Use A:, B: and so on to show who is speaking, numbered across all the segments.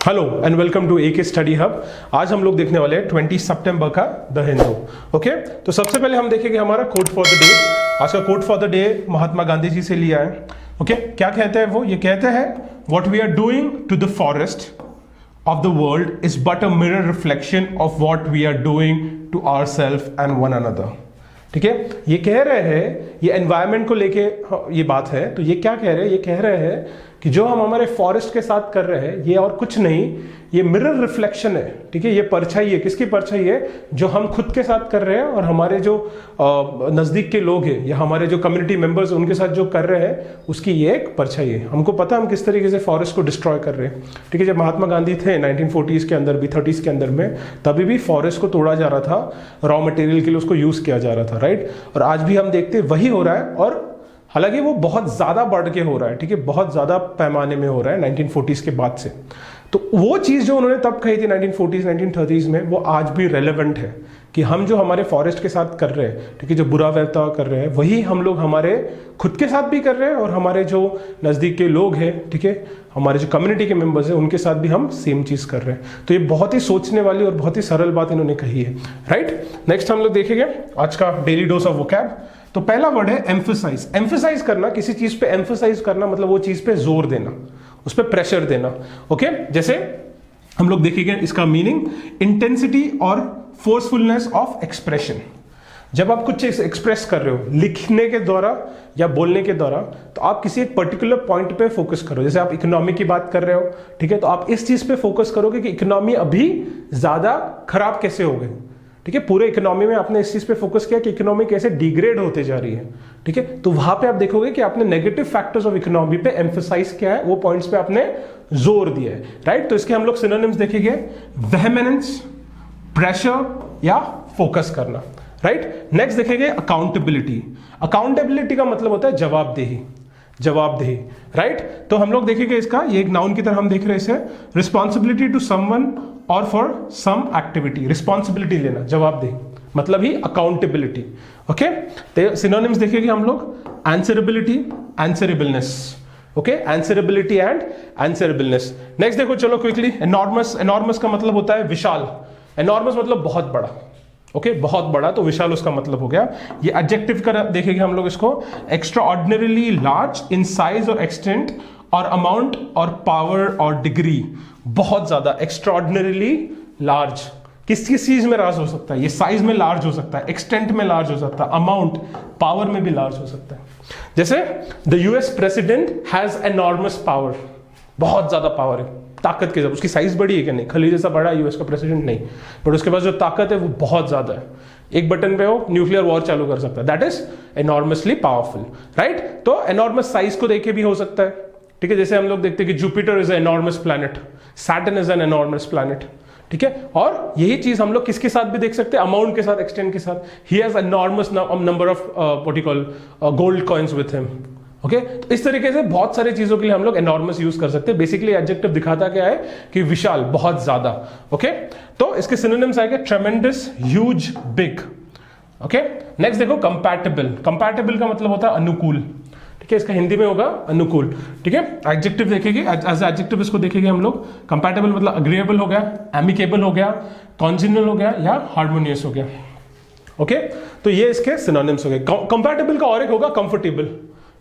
A: Hello and welcome to AK study hub. आज हम लोग देखने वाले हैं 20 सितंबर का द हिंदू। ओके, तो सबसे पहले हम देखेंगे हमारा कोट फॉर द डे। आज का coat for the day Mahatma Gandhi ji से लिया है। ओके, क्या कहते हैं वो? ये कहते हैं what we are doing to the forest of the world is but a mirror reflection of what we are doing to ourselves and one another। ठीक है, ये कह रहे हैं, ये एनवायरनमेंट को लेके ये बात है। तो ये क्या कह रहे हैं? ये कह रहे हैं कि जो हम हमारे फॉरेस्ट के साथ कर रहे हैं ये और कुछ नहीं, ये मिरर रिफ्लेक्शन है। ठीक है, ये परछाई है। किसकी परछाई है? जो हम खुद के साथ कर रहे हैं और हमारे जो नजदीक के लोग हैं या हमारे जो कम्युनिटी मेंबर्स उनके साथ जो कर रहे हैं उसकी ये एक परछाई है। हमको पता है हम किस तरीके से फॉरेस्ट को डिस्ट्रॉय कर रहे हैं। ठीक है, जब महात्मा गांधी थे 1940s के अंदर भी 30s के अंदर में, तभी भी फॉरेस्ट को तोड़ा जा रहा था, रॉ मटेरियल के लिए उसको यूज किया जा रहा था। राइट, और आज भी हम देखते वही हो रहा है, और हालांकि वो बहुत ज्यादा बढ़ के हो रहा है। ठीक है, बहुत ज्यादा पैमाने में हो रहा है 1940s के बाद से। तो वो चीज जो उन्होंने तब कही थी 1940s 1930s में, वो आज भी रेलेवेंट है कि हम जो हमारे फॉरेस्ट के साथ कर रहे हैं, ठीक है, जो बुरा व्यवहार कर रहे हैं, वही हम लोग हमारे खुद के साथ भी कर रहे हैं और हमारे जो नजदीक के लोग हैं, ठीक है, हमारे जो कम्युनिटी के मेंबर्स हैं, उनके साथ भी हम सेम चीज कर रहे हैं। तो ये बहुत ही सोचने वाली और बहुत ही सरल बात इन्होंने कही है। राइट, नेक्स्ट हम लोग देखेंगे आज का डेली डोज ऑफ वोकैब। तो पहला वर्ड है एम्फसाइज। एम्फसाइज करना, किसी चीज पे एम्फसाइज करना मतलब वो चीज पे जोर देना, उस पर प्रेशर देना। ओके, जैसे हम लोग देखेंगे इसका मीनिंग, इंटेंसिटी और फोर्सफुलनेस ऑफ एक्सप्रेशन। जब आप कुछ एक्सप्रेस कर रहे हो लिखने के द्वारा या बोलने के द्वारा, तो आप किसी एक पर्टिकुलर पॉइंट पे फोकस करो। जैसे आप इकोनॉमी की बात कर रहे हो, ठीक है, तो आप इस चीज पे फोकस करोगे कि इकोनॉमी अभी ज्यादा खराब कैसे हो गई। ठीक है, पूरे इकोनॉमी में आपने इस चीज पे फोकस किया कि इकोनॉमी कैसे डिग्रेड होते जा रही है। ठीक है, तो वहां पे आप देखोगे कि आपने नेगेटिव फैक्टर्स ऑफ इकोनॉमी पे एम्फसाइज किया है, वो पॉइंट्स पे आपने जोर दिया है। राइट, तो इसके हम लोग सिनोनिम्स देखेंगे, वेहेमेनेंस, प्रेशर या फोकस करना। राइट, नेक्स्ट देखेंगे अकाउंटेबिलिटी। अकाउंटेबिलिटी का मतलब होता है जवाबदेही, जवाबदेही। राइट, तो हम लोग देखेंगे इसका, ये एक नाउन की तरह हम देख रहे हैं इसे, रिस्पॉन्सिबिलिटी टू समवन और फॉर सम एक्टिविटी। रिस्पॉन्सिबिलिटी लेना, जवाबदेही, मतलब ही अकाउंटेबिलिटी। ओके, तो सिनोनिम्स देखेंगे हम लोग, answerability, answerableness. Okay, answerability and answerableness. Next देखो, चलो क्विकली, एनॉर्मस। एनॉर्मस का मतलब होता है विशाल। एनॉर्मस मतलब बहुत बड़ा। ओके, बहुत बड़ा, तो विशाल उसका मतलब हो गया। ये एडजेक्टिव का देखेंगे हम लोग इसको, extra ordinarily large in size और एक्सटेंट और अमाउंट और पावर और डिग्री। बहुत ज्यादा, एक्स्ट्रा ऑर्डिनरीली लार्ज, किस किस चीज में लार्ज हो सकता है? ये साइज में लार्ज हो सकता है, एक्सटेंट में लार्ज हो सकता है, अमाउंट, पावर में भी लार्ज हो सकता है। जैसे the US president has enormous power, बहुत ज्यादा पावर है, ताकत के। जब उसकी साइज बड़ी है क्या? नहीं, खली जैसा बड़ा यूएस का प्रेसिडेंट नहीं, बट उसके पास जो ताकत है वो बहुत ज्यादा है। एक बटन पे वो न्यूक्लियर वॉर चालू कर सकता है, that is enormously powerful. Right, तो एनॉर्मस साइज को देखे भी हो सकता है। ठीक है, जैसे हम लोग देखते हैं कि Jupiter is enormous planet, Saturn is an enormous planet. ठीक है, और यही चीज हम लोग किसके साथ भी देख सकते हैं? अमाउंट के साथ, एक्सटेंट के साथ। He has enormous number of what you call gold coins with him. Okay, तो इस तरीके से बहुत सारी चीजों के लिए हम लोग एनॉर्मस यूज कर सकते हैं। बेसिकली एडजेक्टिव दिखाता क्या है कि विशाल, बहुत ज्यादा। ओके, तो इसके सिनोनिम्स आएंगे ट्रेमेंडस, ह्यूज, बिग। ओके, नेक्स्ट देखो कंपैटिबल। कंपैटिबल का मतलब होता है अनुकूल। ठीक है, इसका हिंदी में होगा अनुकूल। ठीक है, एडजेक्टिव देखेंगे, एज एडजेक्टिव इसको देखेंगे हम लोग। कंपैटिबल मतलब अग्रीएबल हो गया, एमिकेबल हो गया, कॉन्जिनल हो गया या हार्मोनियस हो गया। ओके, तो ये इसके सिनोनिम्स हो गए। कंपैटिबल का और एक होगा कंफर्टेबल।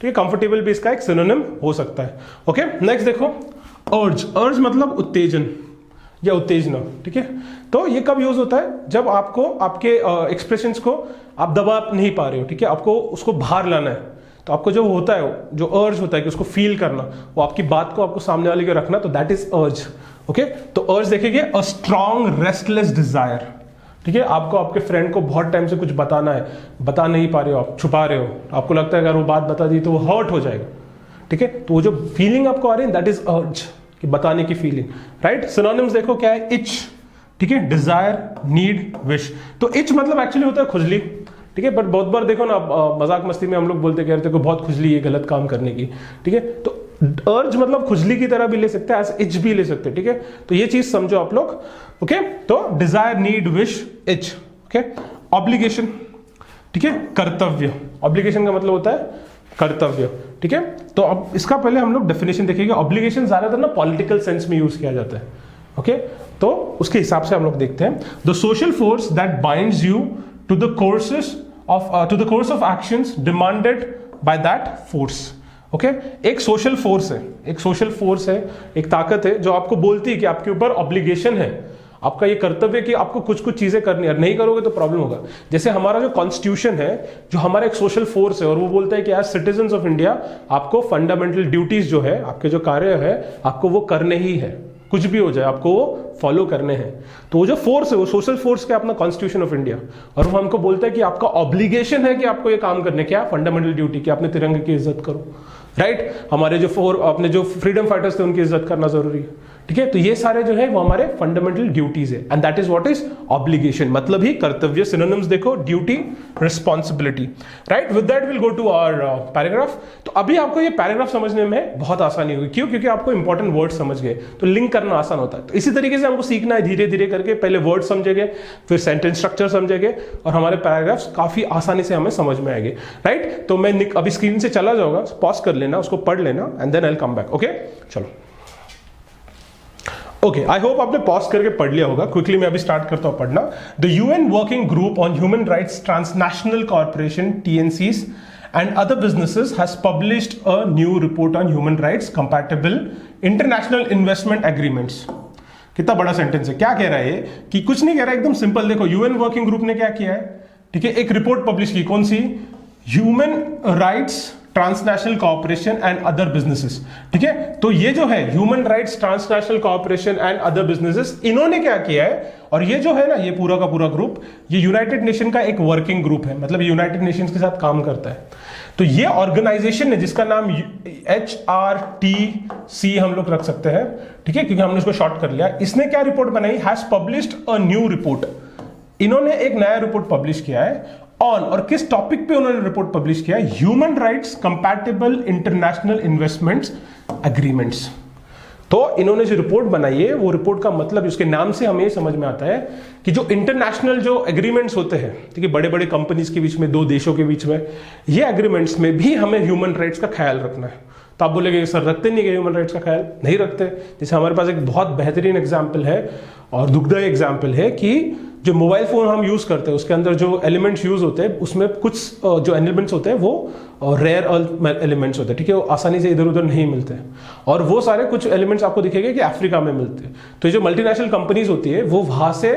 A: ठीक है, कंफर्टेबल भी इसका एक सिनोनिम हो सकता है। ओके, नेक्स्ट देखो अर्ज। अर्ज मतलब उत्तेजन या उत्तेजना। ठीक है, तो ये कब यूज होता है? जब आपको आपके एक्सप्रेशंस को आप दबा नहीं पा रहे हो। ठीक है, आपको उसको बाहर लाना है, तो आपको जो होता है, जो अर्ज होता है कि उसको फील करना, वो आपकी बात को आपको सामने वाले को रखना, तो दैट इज अर्ज। ओके, तो अर्ज देखेंगे, अ स्ट्रॉन्ग रेस्टलेस डिजायर। ठीक है, आपको आपके फ्रेंड को बहुत टाइम से कुछ बताना है, बता नहीं पा रहे हो, आप छुपा रहे हो, आपको लगता है अगर वो बात बता दी तो वो हर्ट हो जाएगा। ठीक है, तो वो जो फीलिंग आपको आ रही है दैट इज अर्ज, कि बताने की फीलिंग। राइट, सिनोनिम्स देखो क्या है, इच। ठीक है, डिजायर, नीड, विश। तो इच मतलब एक्चुअली होता है खुजली। ठीक है, बट बहुत बार देखो ना, मजाक मस्ती में हम लोग बोलते कहते को बहुत खुजली है गलत काम करने की। ठीक है, तो अर्ज मतलब खुजली की तरह भी ले सकते हैं, एज इच भी ले सकते हैं। ठीक है, तो ये चीज समझो आप लोग। ओके, तो desire, need, wish, itch. Okay, obligation. ठीक है, कर्तव्य। ऑब्लिगेशन का मतलब होता है कर्तव्य। ठीक है, तो अब इसका पहले हम लोग डेफिनेशन देखेंगे। ऑब्लिगेशन ज्यादातर ना पॉलिटिकल सेंस में यूज किया जाता है। ओके तो उसके हिसाब से हम लोग देखते हैं the social force that binds you to the courses of actions demanded by that force. Okay एक सोशल फोर्स है, एक ताकत है जो आपको बोलती है कि आपके ऊपर ऑब्लिगेशन है, आपका ये कर्तव्य कि आपको कुछ कुछ चीजें करनी है, नहीं करोगे तो प्रॉब्लम होगा। जैसे हमारा जो कॉन्स्टिट्यूशन है, जो हमारा एक सोशल फोर्स है, और वो बोलता है कि एज सिटीजन ऑफ इंडिया आपको फंडामेंटल ड्यूटीज जो है, आपके जो कार्य है, आपको वो करने ही है, कुछ भी हो जाए आपको वो फॉलो करने हैं। तो वो जो फोर्स है वो सोशल फोर्स का अपना कॉन्स्टिट्यूशन ऑफ इंडिया, और वो हमको बोलता है कि आपका ऑब्लिगेशन है कि आपको ये काम करने, क्या फंडामेंटल ड्यूटी कि आपने तिरंगे की इज्जत करो, राइट। हमारे जो अपने जो फ्रीडम फाइटर्स थे उनकी इज्जत करना जरूरी है, ठीक है। तो ये सारे जो है वो हमारे फंडामेंटल ड्यूटीज है, and that is what is obligation, मतलब ही कर्तव्य। सिनोनिम्स देखो, duty, responsibility, right. With that will go to our paragraph. तो अभी आपको ये पैराग्राफ समझने में बहुत आसानी होगी, क्यों? क्योंकि आपको इंपॉर्टेंट वर्ड समझ गए, तो लिंक करना आसान होता है। तो इसी तरीके से हमको सीखना है धीरे धीरे करके, पहले वर्ड समझेंगे, फिर सेंटेंस स्ट्रक्चर समझेंगे, और हमारे पैराग्राफ्स काफी आसानी से हमें समझ में आएंगे, राइट। तो मैं अभी स्क्रीन से चला जाऊंगा, पॉज कर लेना, उसको पढ़ लेना, and then I will come back. Okay चलो, ओके आई होप आपने पॉज करके पढ़ लिया होगा। क्विकली मैं अभी स्टार्ट करता हूं पढ़ना। The UN working group on human rights transnational corporation TNCs and other businesses has published a new report on human rights compatible international investment agreements। कितना बड़ा सेंटेंस है, क्या कह रहा है ये? कि कुछ नहीं कह रहा है, एकदम सिंपल। देखो यूएन वर्किंग ग्रुप ने क्या किया है, ठीक है, एक रिपोर्ट पब्लिश की, कौन सी? Human rights transnational corporation and other businesses, ठीक है। तो ये जो है human rights transnational corporation and other businesses, इन्होंने क्या किया है, और ये जो है ना, ये पूरा का पूरा ग्रुप, ये यूनाइटेड नेशन का एक वर्किंग ग्रुप है, मतलब यूनाइटेड नेशंस के साथ काम करता है। तो ये ऑर्गेनाइजेशन है जिसका नाम HRTC हम लोग रख सकते हैं, ठीक है, क्योंकि हमने इसको शॉर्ट कर लिया। इसने क्या रिपोर्ट बनाई? Has published a new report. इन्होंने एक नया रिपोर्ट पब्लिश किया है ऑन, और किस टॉपिक पे उन्होंने रिपोर्ट पब्लिश किया है? Human rights compatible international investments agreements. तो इन्होंने जो रिपोर्ट बनाई है, वो रिपोर्ट का मतलब उसके नाम से हमें समझ में आता है कि जो इंटरनेशनल जो एग्रीमेंट्स होते हैं, ठीक है, बड़े बड़े कंपनीज के बीच में, दो देशों के बीच में, ये एग्रीमेंट्स में भी हमें ह्यूमन राइट्स का ख्याल रखना है। तो आप बोलेंगे सर रखते नहीं गए ह्यूमन राइट्स का ख्याल? नहीं रखते। जैसे हमारे पास एक बहुत बेहतरीन एग्जाम्पल है और दुखदायी एग्जाम्पल है कि जो मोबाइल फोन हम यूज करते हैं उसके अंदर जो एलिमेंट्स यूज होते हैं, उसमें कुछ जो एलिमेंट्स होते हैं वो रेयर अर्थ एलिमेंट्स होते हैं, ठीक है, वो आसानी से इधर उधर नहीं मिलते हैं, और वो सारे कुछ एलिमेंट्स आपको दिखेंगे कि अफ्रीका में मिलते हैं। तो ये जो मल्टीनेशनल कंपनीज होती है वो वहां से,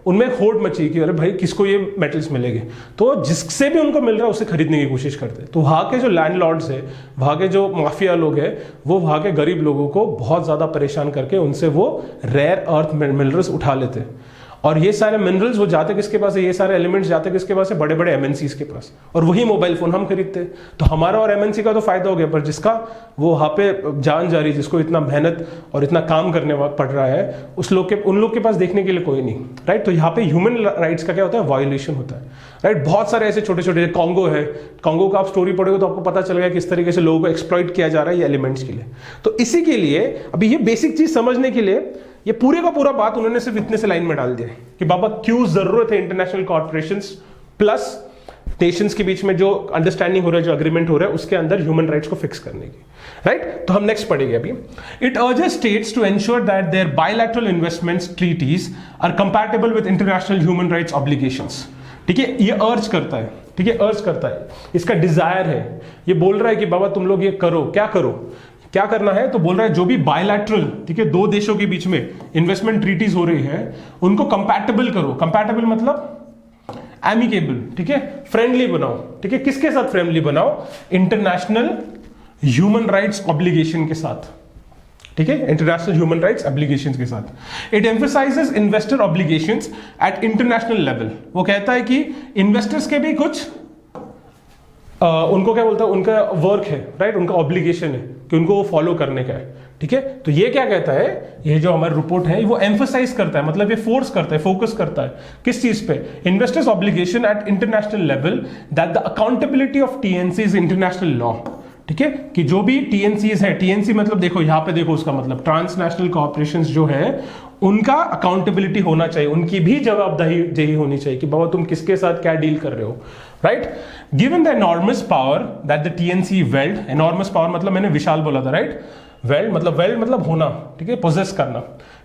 A: उनमें होड़ मची कि अरे भाई किसको ये मेटल्स मिलेंगे, तो जिससे भी उनको मिल रहा है उसे खरीदने की कोशिश करते हैं। तो वहाँ के जो लैंडलॉर्ड्स है, वहाँ के जो माफिया लोग हैं, वो वहाँ के गरीब लोगों को बहुत ज़्यादा परेशान करके उनसे वो रेयर अर्थ मिनरल्स उठा लेते हैं। और ये सारे मिनरल्स वो जाते किसके पास है? ये सारे एलिमेंट्स जाते किसके पास है? बड़े बड़े MNCs के पास, और वही मोबाइल फोन हम खरीदते हैं। तो हमारा और MNC का तो फायदा हो गया, पर जिसका वो वहाँ पे जान जा रही, जिसको इतना मेहनत और इतना काम करने पड़ रहा है, उन लोग के पास देखने के लिए कोई नहीं, राइट। तो यहाँ पे ह्यूमन राइट्स का क्या होता है? वायोलेशन होता है, राइट। बहुत सारे ऐसे छोटे छोटे, कॉन्गो है, कॉन्गो का आप स्टोरी पढ़ोगे तो आपको पता चलेगा किस तरीके से लोगों को एक्सप्लॉइट किया जा रहा है ये एलिमेंट्स के लिए। तो इसी के लिए अभी ये बेसिक चीज समझने के लिए ये पूरे का पूरा बात उन्होंने सिर्फ इतने से लाइन में डाल दिया कि बाबा क्यों जरूरत है इंटरनेशनल कॉर्पोरेशंस प्लस नेशंस के बीच में जो अंडरस्टैंडिंग हो रहा है, जो अग्रीमेंट हो रहा है, उसके अंदर ह्यूमन राइट्स को फिक्स करने की, राइट। तो हम नेक्स्ट पढ़ेंगे अभी। It urges states to ensure that their bilateral investments treaties are compatible with international human rights obligations, ठीक है। ये अर्ज करता है, ठीक है, अर्ज करता है, इसका डिजायर है, ये बोल रहा है कि बाबा तुम लोग ये करो, क्या करो, क्या करना है? तो बोल रहा है जो भी बायलैटरल, ठीक है, दो देशों के बीच में इन्वेस्टमेंट ट्रीटीज हो रही है उनको कंपैटिबल करो। कंपैटिबल मतलब एमिकेबल, ठीक है, फ्रेंडली बनाओ, ठीक है। किसके साथ फ्रेंडली बनाओ? इंटरनेशनल ह्यूमन राइट्स ऑब्लिगेशन के साथ, ठीक है, इंटरनेशनल ह्यूमन राइट्स ऑब्लिगेशंस के साथ। It emphasises investor obligations at international level. वो कहता है कि इन्वेस्टर्स के भी कुछ उनको क्या बोलता है, उनका वर्क है, राइट, उनका ऑब्लिगेशन है कि उनको वो फॉलो करने का है, ठीक है। तो ये क्या कहता है, ये जो हमारी रिपोर्ट है वो एम्फसाइज करता है, मतलब ये फोर्स करता है, फोकस करता है किस चीज पे? Investors obligation at international level that the accountability of TNC is international law, ठीक है, कि जो भी TNCs है, TNC मतलब देखो यहां पे देखो उसका मतलब ट्रांसनेशनल कॉर्पोरेशंस जो है उनका अकाउंटेबिलिटी होना चाहिए, उनकी भी जवाबदेही होनी चाहिए कि बाबा तुम किसके साथ क्या डील कर रहे हो, right. Given the enormous power that the TNC weld, enormous power मतलब मैंने विशाल बोला था, राइट। वेल्ड मतलब होना, ठीक है, पोजेस करना,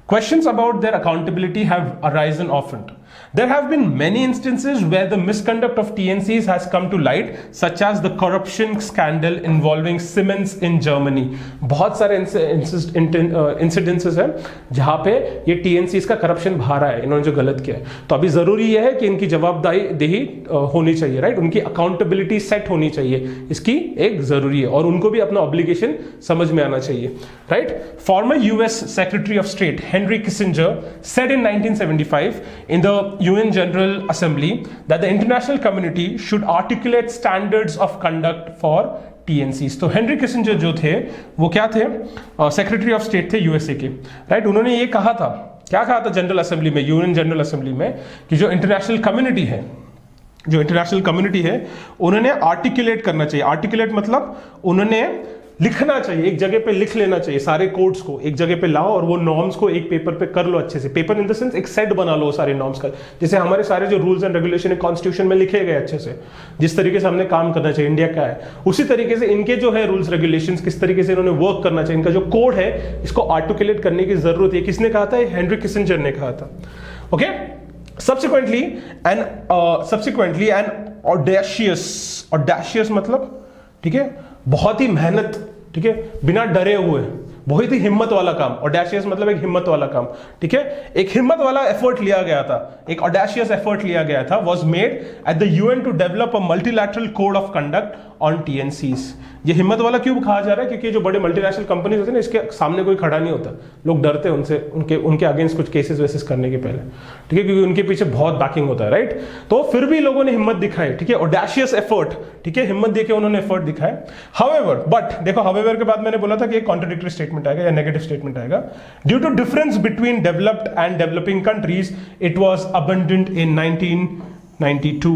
A: Questions about their accountability have arisen often. There have been many instances where the misconduct of TNCs has come to light, such as the corruption scandal involving Siemens in Germany. बहुत सारे incidences हैं जहाँ पे ये TNCs का corruption बाहर आया, इन्होंने जो गलत किया है। तो अभी जरूरी यह है कि इनकी जवाबदेही होनी चाहिए, राइट? उनकी अकाउंटेबिलिटी सेट होनी चाहिए, इसकी एक जरूरी है, और उनको भी अपना ऑब्लिगेशन समझ में आना चाहिए, right? Former US secretary of state Henry Kissinger said in 1975 in the UN General Assembly that the international community should articulate standards of conduct for TNCs. तो हेनरी किसिंजर जो थे वो क्या थे? सेक्रेटरी ऑफ स्टेट थे USA के, right? उन्होंने ये कहा था, क्या कहा था जनरल असेंबली में, यूएन जनरल असेंबली में, कि जो इंटरनेशनल कम्युनिटी है उन्होंने आर्टिकुलेट करना चाहिए। आर्टिकुलेट मतलब उन्होंने लिखना चाहिए, एक जगह पे लिख लेना चाहिए, सारे कोड्स को एक जगह पे लाओ और वो नॉर्म्स को एक पेपर पे कर लो अच्छे से। पेपर इन द सेंस एक सेट बना लो सारे नॉर्म्स का, जैसे हमारे सारे जो रूल्स एंड रेगुलेशन है कॉन्स्टिट्यूशन में लिखे गए अच्छे से, जिस तरीके से हमने काम करना चाहिए, इंडिया का है उसी तरीके से इनके जो है रूल्स रेगुलेशंस किस तरीके से इन्होंने वर्क करना चाहिए, इनका जो कोड है इसको आर्टिकुलेट करने की जरूरत है। किसने कहा था? हेनरी किसिंजर ने कहा था। ओके, सब्सिक्वेंटली एन ऑडेशियस मतलब, ठीक है, बहुत ही मेहनत, ठीक है, बिना डरे हुए, बहुत ही हिम्मत वाला काम। ऑडेशियस मतलब एक हिम्मत वाला काम, ठीक है, एक हिम्मत वाला एफर्ट लिया गया था, एक ऑडेशियस एफर्ट लिया गया था, was made at the UN to develop a multilateral code of conduct on TNCs. ये हिम्मत वाला क्यों कहा जा रहा है? क्योंकि जो बड़े मल्टीनेशनल कंपनीज होते हैं ना, इसके सामने कोई खड़ा नहीं होता, लोग डरते हैं उनसे, उनके अगेंस्ट कुछ केसेस वेसेस करने के पहले, ठीक है, क्योंकि उनके पीछे बहुत बैकिंग होता है, राइट? तो फिर भी लोगों ने हिम्मत दिखाई, ठीक है, ऑडेशियस एफर्ट, ठीक है, हिम्मत देके उन्होंने एफर्ट दिखाया। हाउएवर, बट देखो, हाउएवर के बाद मैंने बोला था कि एक कॉन्ट्राडिक्टरी स्टेटमेंट आएगा या नेगेटिव स्टेटमेंट आएगा। Due to difference between developed and developing countries it was abundant in 1992।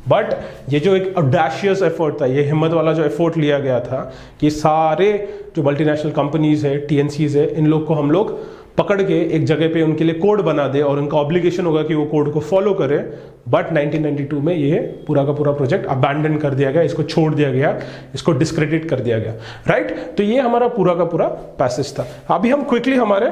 A: But ये जो एक ऑडेशियस एफर्ट था, ये हिम्मत वाला जो एफर्ट लिया गया था कि सारे जो मल्टीनेशनल कंपनीज है, टीएनसीज है, इन लोग को हम लोग पकड़ के एक जगह पे उनके लिए कोड बना दे और उनका ऑब्लिगेशन होगा कि वो कोड को फॉलो करे। बट 1992 में ये पूरा का पूरा प्रोजेक्ट अबैंडन कर दिया गया, इसको छोड़ दिया गया, इसको डिस्क्रेडिट कर दिया गया, राइट? तो ये हमारा पूरा का पूरा पैसेज था। अभी हम क्विकली हमारे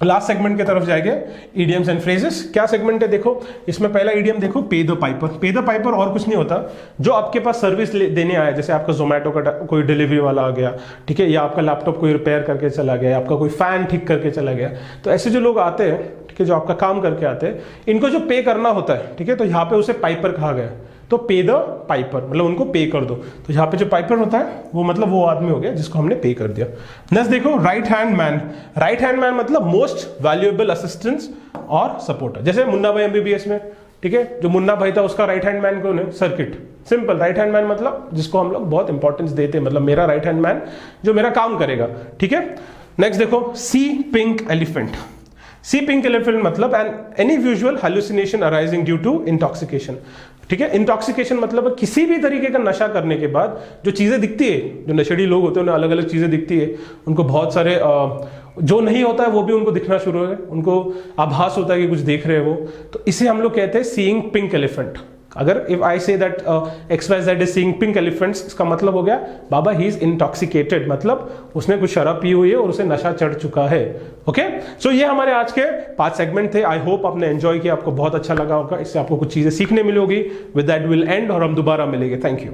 A: लास्ट सेगमेंट की तरफ जाएंगे, इडियम्स एंड फ्रेजेस। क्या सेगमेंट है? देखो, इसमें पहला इडियम देखो, पे द पाइपर। पे द पाइपर और कुछ नहीं होता, जो आपके पास सर्विस देने आया, जैसे आपका जोमेटो का कोई डिलीवरी वाला आ गया, ठीक है, या आपका लैपटॉप कोई रिपेयर करके चला गया, आपका कोई फैन ठीक करके चला गया, तो ऐसे जो लोग आते हैं, ठीक है, जो आपका काम करके आते हैं, इनको जो पे करना होता है, ठीक है, तो यहाँ पे उसे पाइपर कहा गया। तो पे द पाइपर मतलब उनको पे कर दो। तो यहाँ पे जो पाइपर होता है वो मतलब वो आदमी हो गया जिसको हमने पे कर दिया। नेक्स्ट देखो, right hand man. Right hand man मतलब मोस्ट वैल्यूएबल असिस्टेंस और सपोर्टर। जैसे मुन्ना भाई एमबीबीएस में, ठीक है, जो मुन्ना भाई था उसका राइट हैंड मैन कौन है? Circuit. Simple, right hand man मतलब जिसको हम लोग बहुत इंपॉर्टेंस देते हैं, मतलब मेरा राइट हैंड मैन जो मेरा काम करेगा, ठीक है। नेक्स्ट देखो, see pink elephant. See pink elephant मतलब any visual hallucination arising due to intoxication, ठीक है। इंटॉक्सिकेशन मतलब किसी भी तरीके का नशा करने के बाद जो चीजें दिखती है, जो नशेड़ी लोग होते हैं उन्हें अलग अलग चीजें दिखती है, उनको बहुत सारे जो नहीं होता है वो भी उनको दिखना शुरू हो, उनको आभास होता है कि कुछ देख रहे हैं वो, तो इसे हम लोग कहते हैं सीइंग पिंक एलिफेंट। अगर if I say that XYZ is seeing pink elephants, इसका मतलब हो गया बाबा ही इज इंटॉक्सिकेटेड, मतलब उसने कुछ शराब पी हुई है और उसे नशा चढ़ चुका है। ओके, सो ये हमारे आज के 5 सेगमेंट थे। आई होप आपने एंजॉय किया, आपको बहुत अच्छा लगा होगा, इससे आपको कुछ चीजें सीखने मिलेगी। विद दैट विल एंड और हम दोबारा मिलेंगे। Thank you.